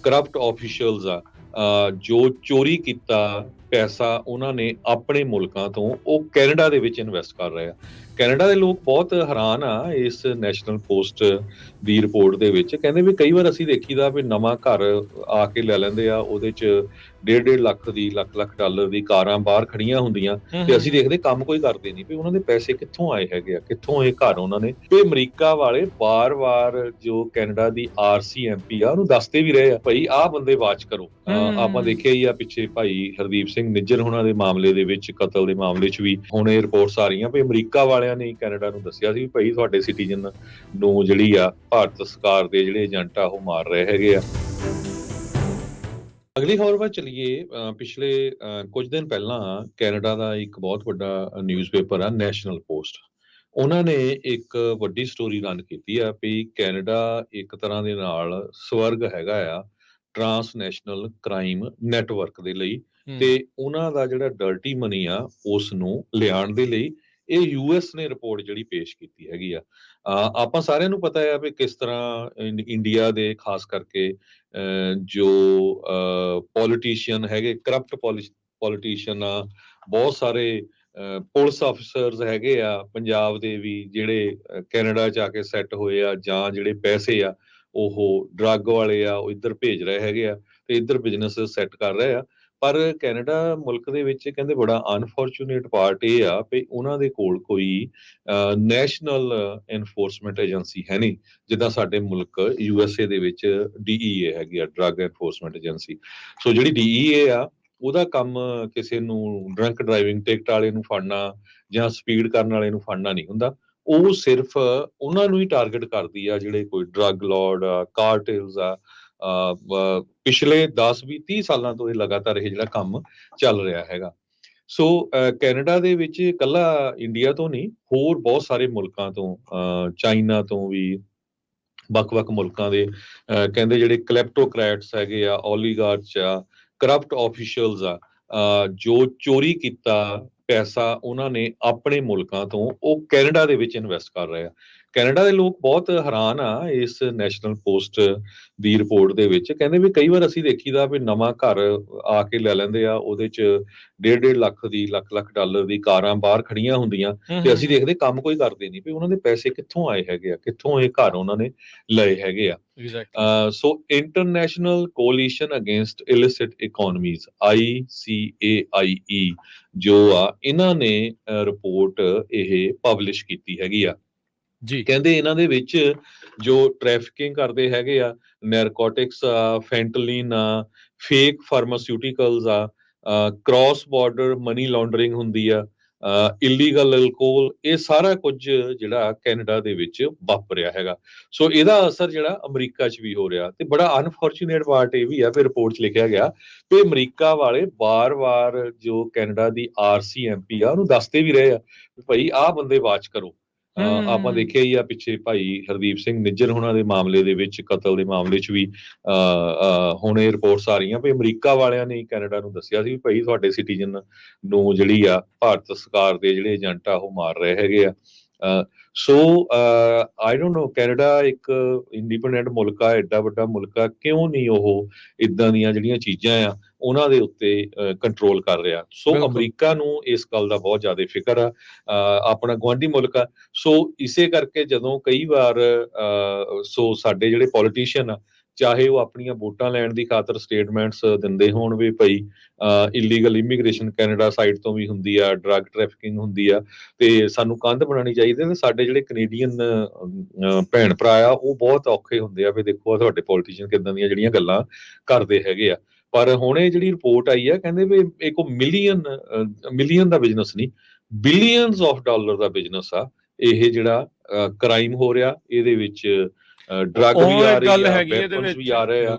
Corrupt officials ਆ ਜੋ ਚੋਰੀ ਕੀਤਾ ਪੈਸਾ ਉਹਨਾਂ ਨੇ ਆਪਣੇ ਮੁਲਕਾਂ ਤੋਂ ਉਹ ਕੈਨੇਡਾ ਦੇ ਵਿੱਚ ਇਨਵੈਸਟ ਕਰ ਰਹੇ ਆ। ਕੈਨੇਡਾ ਦੇ ਲੋਕ ਬਹੁਤ ਹੈਰਾਨ ਆ ਇਸ ਨੈਸ਼ਨਲ ਪੋਸਟ ਦੀ ਰਿਪੋਰਟ ਦੇ ਵਿੱਚ। ਕਹਿੰਦੇ ਵੀ ਕਈ ਵਾਰ ਅਸੀਂ ਦੇਖੀਦਾ ਵੀ ਨਵਾਂ ਘਰ ਆ ਕੇ ਲੈ ਲੈਂਦੇ ਆ, ਉਹਦੇ 'ਚ 1.5 ਲੱਖ ਦੀ ਲੱਖ ਡਾਲਰ ਦੀ ਕਾਰਾਂ ਬਾਹਰ ਖੜੀਆਂ ਹੁੰਦੀਆਂ ਤੇ ਅਸੀਂ ਦੇਖਦੇ ਕੰਮ ਕੋਈ ਕਰਦੇ ਨਹੀਂ ਵੀ ਉਹਨਾਂ ਦੇ ਪੈਸੇ ਕਿੱਥੋਂ ਆਏ ਹੈਗੇ ਆ, ਕਿੱਥੋਂ ਇਹ ਘਰ ਉਹਨਾਂ ਨੇ। ਤੇ ਅਮਰੀਕਾ ਵਾਲੇ ਵਾਰ-ਵਾਰ ਜੋ ਕੈਨੇਡਾ ਦੀ RCMP ਆ ਉਹਨੂੰ ਦੱਸਦੇ ਵੀ ਰਹੇ ਆ, ਭਾਈ ਆਹ ਬੰਦੇ ਵਾਚ ਕਰੋ। ਆਪਾਂ ਦੇਖਿਆ ਹੀ ਆ ਪਿੱਛੇ ਭਾਈ ਹਰਦੀਪ ਸਿੰਘ ਨਿੱਜਰ ਹੋਣਾ ਦੇ ਮਾਮਲੇ ਦੇ ਵਿੱਚ, ਕਤਲ ਦੇ ਮਾਮਲੇ 'ਚ ਵੀ ਹੁਣ ਇਹ ਰਿਪੋਰਟਸ ਆ ਰਹੀਆਂ ਵੀ ਅਮਰੀਕਾ ਵਾਲਿਆਂ ਨੇ ਕੈਨੇਡਾ ਨੂੰ ਦੱਸਿਆ ਸੀ ਵੀ ਭਾਈ ਤੁਹਾਡੇ ਸਿਟੀਜ਼ਨ ਨੂੰ ਜਿਹੜੀ ਆ ਭਾਰਤ ਸਰਕਾਰ ਦੇ ਜਿਹੜੇ ਏਜੰਟ ਆ ਉਹ ਮਾਰ ਰਹੇ ਹੈਗੇ ਆ। ਅਗਲੀ ਖਬਰ ਵੱਲ ਚਲੀਏ। ਪਿਛਲੇ ਕੁਝ ਦਿਨ ਪਹਿਲਾਂ ਕੈਨੇਡਾ ਦਾ ਇੱਕ ਬਹੁਤ ਵੱਡਾ ਨਿਊਜ਼ਪੇਪਰ ਆ ਨੈਸ਼ਨਲ ਪੋਸਟ, ਉਹਨਾਂ ਨੇ ਇੱਕ ਵੱਡੀ ਸਟੋਰੀ ਰਨ ਕੀਤੀ ਆ ਵੀ ਕੈਨੇਡਾ ਇੱਕ ਤਰ੍ਹਾਂ ਦੇ ਨਾਲ ਸਵਰਗ ਹੈਗਾ ਆ ਟਰਾਂਸਨੈਸ਼ਨਲ ਕ੍ਰਾਈਮ ਨੈਟਵਰਕ ਦੇ ਲਈ, ਤੇ ਉਹਨਾਂ ਦਾ ਜਿਹੜਾ ਡਰਟੀ ਮਨੀ ਆ ਉਸ ਨੂੰ ਲਿਆਉਣ ਦੇ ਲਈ ਇਹ US ਨੇ ਰਿਪੋਰਟ ਜਿਹੜੀ ਪੇਸ਼ ਕੀਤੀ ਹੈਗੀ ਆ। ਆਪਾਂ ਸਾਰਿਆਂ ਨੂੰ ਪਤਾ ਆ ਵੀ ਕਿਸ ਤਰ੍ਹਾਂ ਇੰਡੀਆ ਦੇ ਖਾਸ ਕਰਕੇ ਜੋ ਪੋਲੀਟੀਸ਼ੀਅਨ ਹੈਗੇ, ਕਰਪਟ ਪੋਲੀਟੀਸ਼ੀਅਨ ਆ, ਬਹੁਤ ਸਾਰੇ ਪੁਲਿਸ ਆਫੀਸਰਸ ਹੈਗੇ ਆ ਪੰਜਾਬ ਦੇ ਵੀ ਜਿਹੜੇ ਕੈਨੇਡਾ 'ਚ ਆ ਕੇ ਸੈੱਟ ਹੋਏ ਆ, ਜਾਂ ਜਿਹੜੇ ਪੈਸੇ ਆ ਉਹ ਡਰੱਗ ਵਾਲੇ ਆ ਉਹ ਇੱਧਰ ਭੇਜ ਰਹੇ ਹੈਗੇ ਆ ਤੇ ਇੱਧਰ ਬਿਜ਼ਨਸ ਸੈੱਟ ਕਰ ਰਹੇ ਆ। ਪਰ ਕੈਨੇਡਾ ਮੁਲਕ ਦੇ ਵਿੱਚ ਕਹਿੰਦੇ ਬੜਾ ਅਨਫੋਰਚੂਨੇਟ ਪਾਰਟ ਇਹ ਆ ਵੀ ਉਹਨਾਂ ਦੇ ਕੋਲ ਕੋਈ ਨੈਸ਼ਨਲ ਐਨਫੋਰਸਮੈਂਟ ਏਜੰਸੀ ਹੈ ਨਹੀਂ, ਜਿੱਦਾਂ ਸਾਡੇ ਮੁਲਕ USA ਦੇ ਵਿੱਚ DEA ਹੈਗੀ ਆ, ਡਰੱਗ ਐਨਫੋਰਸਮੈਂਟ ਏਜੰਸੀ। ਸੋ ਜਿਹੜੀ DEA ਆ ਉਹਦਾ ਕੰਮ ਕਿਸੇ ਨੂੰ ਡਰੰਕ ਡਰਾਈਵਿੰਗ ਟਿਕਟ ਵਾਲੇ ਨੂੰ ਫੜਨਾ ਜਾਂ ਸਪੀਡ ਕਰਨ ਵਾਲੇ ਨੂੰ ਫੜਨਾ ਨਹੀਂ ਹੁੰਦਾ, ਉਹ ਸਿਰਫ ਉਹਨਾਂ ਨੂੰ ਹੀ ਟਾਰਗੇਟ ਕਰਦੀ ਆ ਜਿਹੜੇ ਕੋਈ ਡਰੱਗ ਲਾਰਡ ਆ, ਕਾਰਟੇਲਸ ਆ। ਪਿਛਲੇ 10-20-30 ਸਾਲਾਂ ਤੋਂ ਇਹ ਲਗਾਤਾਰ ਇਹ ਜਿਹੜਾ ਕੰਮ ਚੱਲ ਰਿਹਾ ਹੈਗਾ। ਸੋ ਕੈਨੇਡਾ ਦੇ ਵਿੱਚ ਇਕੱਲਾ ਇੰਡੀਆ ਤੋਂ ਨਹੀਂ, ਹੋਰ ਬਹੁਤ ਸਾਰੇ ਮੁਲਕਾਂ ਤੋਂ, ਚਾਈਨਾ ਤੋਂ ਵੀ, ਵੱਖ-ਵੱਖ ਮੁਲਕਾਂ ਦੇ ਕਹਿੰਦੇ ਜਿਹੜੇ ਕਲੈਪਟੋਕਰੈਟਸ ਹੈਗੇ ਆ, ਓਲੀਗਾਰਚ ਆ, ਕਰਪਟ ਆਫੀਸ਼ੀਅਲਸ ਆ ਜੋ ਚੋਰੀ ਕੀਤਾ ਪੈਸਾ ਉਹਨਾਂ ਨੇ ਆਪਣੇ ਮੁਲਕਾਂ ਤੋਂ ਉਹ ਕੈਨੇਡਾ ਦੇ ਵਿੱਚ ਇਨਵੈਸਟ ਕਰ ਰਹੇ ਆ। ਕੈਨੇਡਾ ਦੇ ਲੋਕ ਬਹੁਤ ਹੈਰਾਨ ਆ ਇਸ ਨੈਸ਼ਨਲ ਪੋਸਟ ਦੀ ਰਿਪੋਰਟ ਦੇ ਵਿੱਚ। ਕਹਿੰਦੇ ਵੀ ਕਈ ਵਾਰ ਅਸੀਂ ਦੇਖੀਦਾ ਵੀ ਨਵਾਂ ਘਰ ਆ ਕੇ ਲੈ ਲੈਂਦੇ ਆ, ਉਹਦੇ 'ਚ 1.5 ਲੱਖ ਦੀ ਲੱਖ ਡਾਲਰ ਦੀ ਕਾਰਾਂ ਬਾਹਰ ਖੜੀਆਂ ਹੁੰਦੀਆਂ ਤੇ ਅਸੀਂ ਦੇਖਦੇ ਕੰਮ ਕੋਈ ਕਰਦੇ ਨਹੀਂ ਵੀ ਉਹਨਾਂ ਦੇ ਪੈਸੇ ਕਿੱਥੋਂ ਆਏ ਹੈਗੇ ਆ, ਕਿੱਥੋਂ ਇਹ ਘਰ ਉਹਨਾਂ ਨੇ ਲਏ ਹੈਗੇ ਆ। So international coalition against illicit economies ICAIE ਜੋ ਆ ਇਹਨਾਂ ਨੇ ਰਿਪੋਰਟ ਇਹ ਪਬਲਿਸ਼ ਕੀਤੀ ਹੈਗੀ ਆ ਜੀ। ਕਹਿੰਦੇ ਇਹਨਾਂ ਦੇ ਵਿੱਚ ਜੋ ਟ੍ਰੈਫਿਕਿੰਗ ਕਰਦੇ ਹੈਗੇ ਆ, ਨੈਰਕੋਟਿਕਸ ਆ, ਫੈਂਟਲਿਨ ਆ, ਫੇਕ ਫਾਰਮਾਸਿਊਟੀਕਲਸ ਆ, ਕ੍ਰਾਸ ਬਾਰਡਰ ਮਨੀ ਲਾਂਡਰਿੰਗ ਹੁੰਦੀ ਆ, ਇਲੀਗਲ ਅਲਕੋਹਲ, ਇਹ ਸਾਰਾ ਕੁਝ ਜਿਹੜਾ ਕੈਨੇਡਾ ਦੇ ਵਿੱਚ ਵਾਪਰਿਆ ਹੈਗਾ। ਸੋ ਇਹਦਾ ਅਸਰ ਜਿਹੜਾ ਅਮਰੀਕਾ 'ਚ ਵੀ ਹੋ ਰਿਹਾ, ਤੇ ਬੜਾ ਅਨਫੋਰਚੂਨੇਟ ਪਾਰਟ ਇਹ ਵੀ ਆ ਫਿਰ ਰਿਪੋਰਟ 'ਚ ਲਿਖਿਆ ਗਿਆ ਕਿ ਅਮਰੀਕਾ ਵਾਲੇ ਵਾਰ-ਵਾਰ ਜੋ ਕੈਨੇਡਾ ਦੀ RCMP ਆ ਉਹਨੂੰ ਦੱਸਦੇ ਵੀ ਰਹੇ ਆ ਭਾਈ ਆਹ ਬੰਦੇ ਵਾਚ ਕਰੋ। ਆਪਾਂ ਦੇਖਿਆ ਹੀ ਆ ਪਿੱਛੇ ਭਾਈ ਹਰਦੀਪ ਸਿੰਘ ਨਿੱਜਰ ਹੋਣਾ ਦੇ ਮਾਮਲੇ ਦੇ ਵਿੱਚ, ਕਤਲ ਦੇ ਮਾਮਲੇ 'ਚ ਵੀ ਹੁਣ ਇਹ ਰਿਪੋਰਟਸ ਆ ਰਹੀਆਂ ਵੀ ਅਮਰੀਕਾ ਵਾਲਿਆਂ ਨੇ ਕੈਨੇਡਾ ਨੂੰ ਦੱਸਿਆ ਸੀ ਵੀ ਭਾਈ ਤੁਹਾਡੇ ਸਿਟੀਜ਼ਨ ਨੂੰ ਜਿਹੜੀ ਆ ਭਾਰਤ ਸਰਕਾਰ ਦੇ ਜਿਹੜੇ ਏਜੰਟ ਆ ਉਹ ਮਾਰ ਰਹੇ ਹੈਗੇ ਆ। ਸੋ ਆਈ ਡੋਂਟ ਨੋ, ਕੈਨੇਡਾ ਇੱਕ ਇੰਡੀਪੈਂਡੈਂਟ ਮੁਲਕ ਆ, ਐਡਾ ਵੱਡਾ ਮੁਲਕ ਆ, ਕਿਉਂ ਨਹੀਂ ਉਹ ਇਦਾਂ ਦੀਆਂ ਜਿਹੜੀਆਂ ਚੀਜ਼ਾਂ ਆ ਉਹਨਾਂ ਦੇ ਉੱਤੇ ਕੰਟਰੋਲ ਕਰ ਰਿਹਾ। ਸੋ ਅਮਰੀਕਾ ਨੂੰ ਇਸ ਗੱਲ ਦਾ ਬਹੁਤ ਜ਼ਿਆਦਾ ਫਿਕਰ ਆ, ਆਪਣਾ ਗੁਆਂਢੀ ਮੁਲਕ ਆ। ਸੋ ਇਸੇ ਕਰਕੇ ਜਦੋਂ ਕਈ ਵਾਰ ਸੋ ਸਾਡੇ ਜਿਹੜੇ ਪੋਲੀਟੀਸ਼ੀਅਨ ਆ, ਚਾਹੇ ਉਹ ਆਪਣੀਆਂ ਵੋਟਾਂ ਲੈਣ ਦੀ ਖਾਤਰ ਸਟੇਟਮੈਂਟਸ ਦਿੰਦੇ ਹੋਣ ਵੀ ਭਾਈ ਇਲੀਗਲ ਇਮੀਗ੍ਰੇਸ਼ਨ ਕੈਨੇਡਾ ਸਾਈਡ ਤੋਂ ਵੀ ਹੁੰਦੀ ਆ, ਡਰੱਗ ਟ੍ਰੈਫਿਕਿੰਗ ਹੁੰਦੀ ਆ, ਤੇ ਸਾਨੂੰ ਕੰਧ ਬਣਾਉਣੀ ਚਾਹੀਦੀ ਹੈ। ਸਾਡੇ ਜਿਹੜੇ ਕੈਨੇਡੀਅਨ ਭੈਣ ਭਰਾ ਆ ਉਹ ਬਹੁਤ ਔਖੇ ਹੁੰਦੇ ਆ ਵੀ ਦੇਖੋ ਤੁਹਾਡੇ ਪੋਲੀਟੀਸ਼ੀਅਨ ਕਿੱਦਾਂ ਦੀਆਂ ਜਿਹੜੀਆਂ ਗੱਲਾਂ ਕਰਦੇ ਹੈਗੇ ਆ। ਪਰ ਹੁਣ ਇਹ ਜਿਹੜੀ ਰਿਪੋਰਟ ਆਈ ਆ, ਕਹਿੰਦੇ ਵੀ ਇੱਕ ਮਿਲੀਅਨ ਦਾ ਬਿਜ਼ਨਸ ਨਹੀਂ, billions of dollar the business ਆ ਇਹ ਜਿਹੜਾ ਕ੍ਰਾਈਮ ਹੋ ਰਿਹਾ। ਇਹਦੇ ਵਿੱਚ ਡਰੱਗ ਵੀ ਆ ਰਹੀ ਆ, ਵੈਪਨਸ ਵੀ ਆ ਰਹੇ ਆ,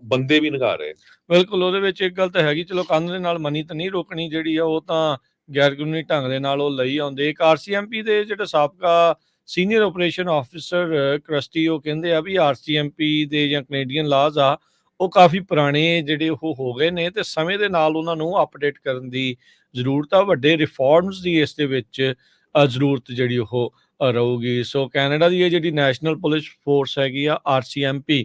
ਬੰਦੇ ਵੀ ਨਗਾ ਰਹੇ। ਬਿਲਕੁਲ, ਉਹਦੇ ਵਿੱਚ ਇੱਕ ਗੱਲ ਤਾਂ ਹੈਗੀ, ਚਲੋ ਕੰਧ ਦੇ ਨਾਲ ਮਨੀ ਤਾਂ ਨਹੀਂ ਰੋਕਣੀ ਜਿਹੜੀ ਆ, ਉਹ ਤਾਂ ਗੈਰ ਕਾਨੂੰਨੀ ਢੰਗ ਦੇ ਨਾਲ ਉਹ ਲਈ ਆਉਂਦੇ। ਇੱਕ RCMP ਦੇ ਜਿਹੜੇ ਸਾਬਕਾ ਸੀਨੀਅਰ ਆਪਰੇਸ਼ਨ ਆਫਿਸਰ ਕ੍ਰਿਸਟੀ, ਉਹ ਕਹਿੰਦੇ ਆ ਵੀ RCMP ਦੇ ਜਾਂ ਕੈਨੇਡੀਅਨ ਲਾਜ਼ ਆ ਉਹ ਕਾਫੀ ਪੁਰਾਣੇ ਜਿਹੜੇ ਉਹ ਹੋ ਗਏ ਨੇ, ਤੇ ਸਮੇਂ ਦੇ ਨਾਲ ਉਹਨਾਂ ਨੂੰ ਅਪਡੇਟ ਕਰਨ ਦੀ ਜ਼ਰੂਰਤ ਆ। ਵੱਡੇ ਰਿਫਾਰਮਸ ਦੀ ਇਸ ਦੇ ਵਿੱਚ ਜ਼ਰੂਰਤ ਜਿਹੜੀ ਉਹ ਰਹੂਗੀ। ਸੋ ਕੈਨੇਡਾ ਦੀ ਇਹ ਜਿਹੜੀ ਨੈਸ਼ਨਲ ਪੁਲਿਸ ਫੋਰਸ ਹੈਗੀ ਆ RCMP,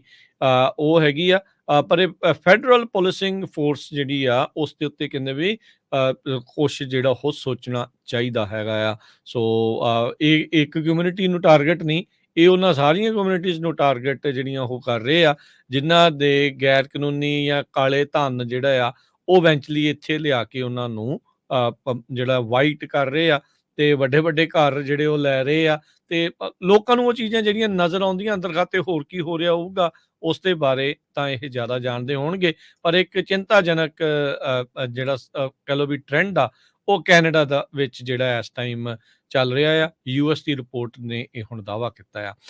ਉਹ ਹੈਗੀ ਆ ਪਰ ਇਹ ਫੈਡਰਲ ਪੁਲਿਸਿੰਗ ਫੋਰਸ ਜਿਹੜੀ ਆ ਉਸ ਦੇ ਉੱਤੇ ਕਹਿੰਦੇ ਵੀ ਕੁਛ ਜਿਹੜਾ ਉਹ ਸੋਚਣਾ ਚਾਹੀਦਾ ਹੈਗਾ ਆ। ਸੋ ਇਹ ਇੱਕ ਕਮਿਊਨਿਟੀ ਨੂੰ ਟਾਰਗੇਟ ਨਹੀਂ, ਇਹ ਉਹਨਾਂ ਸਾਰੀਆਂ ਕਮਿਊਨਿਟੀਜ਼ ਨੂੰ ਟਾਰਗੇਟ ਜਿਹੜੀਆਂ ਉਹ ਕਰ ਰਹੇ ਆ ਜਿਨ੍ਹਾਂ ਦੇ ਗੈਰ ਕਾਨੂੰਨੀ ਜਾਂ ਕਾਲੇ ਧਨ ਜਿਹੜਾ ਆ ਉਹ ਇਵੈਂਚੁਅਲੀ ਇੱਥੇ ਲਿਆ ਕੇ ਉਹਨਾਂ ਨੂੰ ਜਿਹੜਾ ਵਾਈਟ ਕਰ ਰਹੇ ਆ ਤੇ ਵੱਡੇ ਵੱਡੇ ਘਰ ਜਿਹੜੇ ਉਹ ਲੈ ਰਹੇ ਆ ਤੇ ਲੋਕਾਂ ਨੂੰ ਉਹ ਚੀਜ਼ਾਂ ਜਿਹੜੀਆਂ ਨਜ਼ਰ ਆਉਂਦੀਆਂ ਅੰਦਰ ਖਾਤੇ ਹੋਰ ਕੀ ਹੋ ਰਿਹਾ ਹੋਊਗਾ ਉਸ ਦੇ ਬਾਰੇ ਤਾਂ ਇਹ ਜ਼ਿਆਦਾ ਜਾਣਦੇ ਹੋਣਗੇ। ਪਰ ਇੱਕ ਚਿੰਤਾਜਨਕ ਜਿਹੜਾ ਕਹਿ ਲਓ ਵੀ ਟ੍ਰੈਂਡ ਆ ਉਹ ਕੈਨੇਡਾ ਦਾ ਵਿੱਚ ਜਿਹੜਾ ਇਸ ਟਾਈਮ ਚੱਲ ਰਿਹਾ ਆ। ਯੂਐਸ ਦੀ ਰਿਪੋਰਟ ਨੇ ਇਹ ਹੁਣ ਦਾਅਵਾ ਕੀਤਾ ਆ।